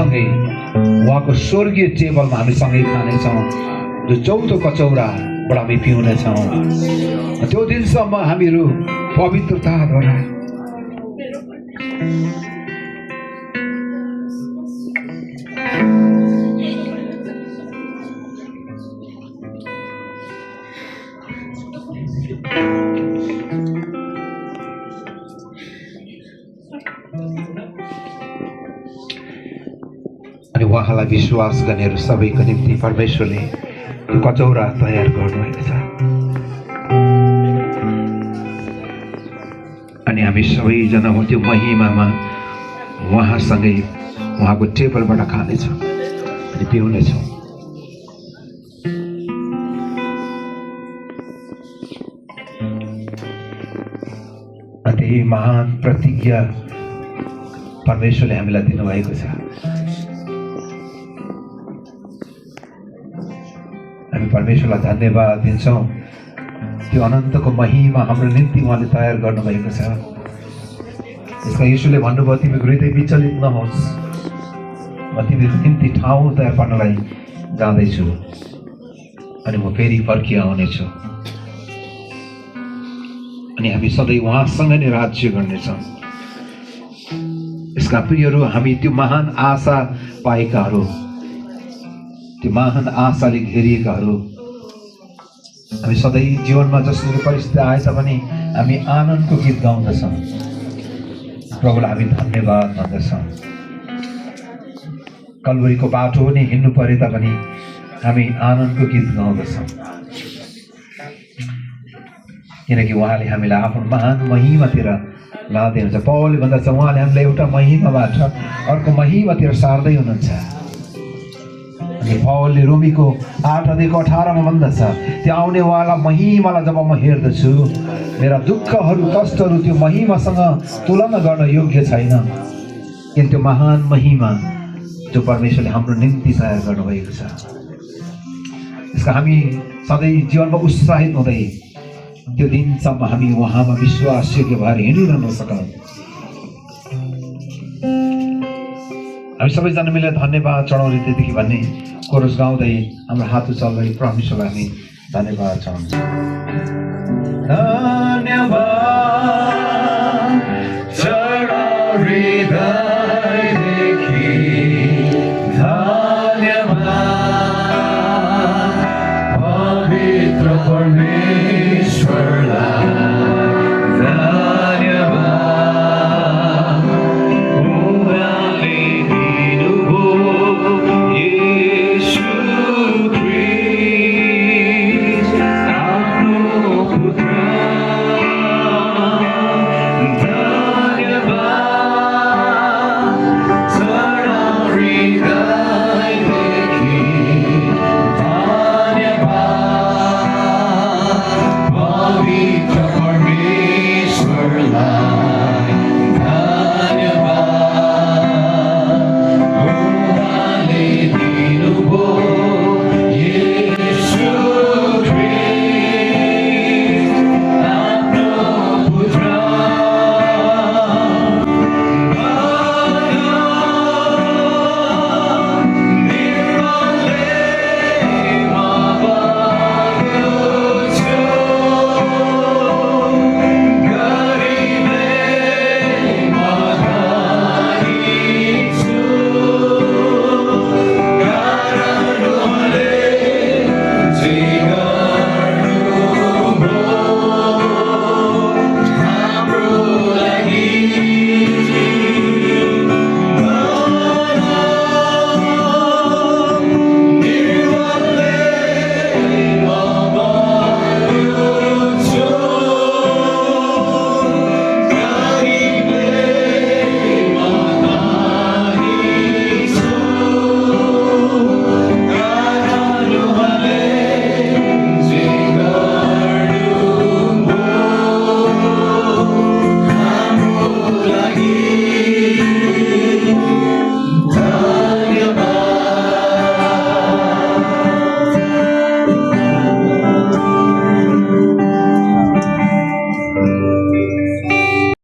उहाँसँगै उहाँको स्वर्गीय टेबलमा हामी सँगै खानेछौँ, जो चौथो कचौराबाट हामी पिउनेछौँ। त्यो दिनसम्म हामीहरू पवित्रताद्वारा अनि उहाँलाई विश्वास गर्नेहरू सबैको निम्ति परमेश्वरले त्यो कचौरा तयार गर्नुभएको छ। अनि हामी सबैजना त्यो महिमामा उहाँसँगै उहाँको टेबलबाट खानेछौँ अनि पिउनेछौँ। त्यही महान प्रतिज्ञा परमेश्वरले हामीलाई दिनुभएको छ। हामी परमेश्वरलाई धन्यवाद दिन्छौँ। त्यो अनन्तको महिमा हाम्रो निम्ति उहाँले तयार गर्नुभएको छ। यसमा यीशुले भन्नुभयो, तिमी हृदय विचलित नहोस्, म तिमीको निम्ति ठाउँ तयार पार्नलाई जाँदैछु अनि म फेरि फर्किआउनेछु। अनि हामी सधैँ उहाँसँग नै राज्य गर्नेछौँ। यसका प्रियहरू, हामी त्यो महान आशा पाएकाहरू, त्यो महान आशाले घेरिएकाहरू, हामी सधैँ जीवनमा जसरी परिस्थिति आए तापनि हामी आनन्दको गीत गाउँदछौँ। प्रभुलाई हामी धन्यवाद भन्दछौँ। कल्वरीको बाटो नै हिँड्नु परे तापनि हामी आनन्दको गीत गाउँदछौँ, किनकि उहाँले हामीलाई आफ्नो महान महिमातिर लाँदै हुन्छ। पौलले भन्दछ, उहाँले हामीलाई एउटा महिमाबाट अर्को महिमातिर सार्दै हुनुहुन्छ। अनि पौलले रोमीको 8:18 भन्दछ, त्यो आउनेवाला महिमालाई जब म हेर्दछु, मेरा दुःखहरू कष्टहरू त्यो महिमासँग तुलना गर्न योग्य छैन। किन त्यो महान महिमा जो परमेश्वरले हाम्रो निम्ति तयार गर्नुभएको छ, यसका हामी सधैँ जीवनमा उत्साहित हुँदै त्यो दिनसम्म हामी उहाँमा विश्वासयोग्य भएर हिँडिरहन सकौँ। हामी सबैजना मिलेर धन्यवाद चढाउने त्यतिकै भन्ने कोरस गाउँदै हाम्रो हात उचाल्दै परमेश्वरलाई हामी धन्यवाद चढाउँछौँ। धन्यवाद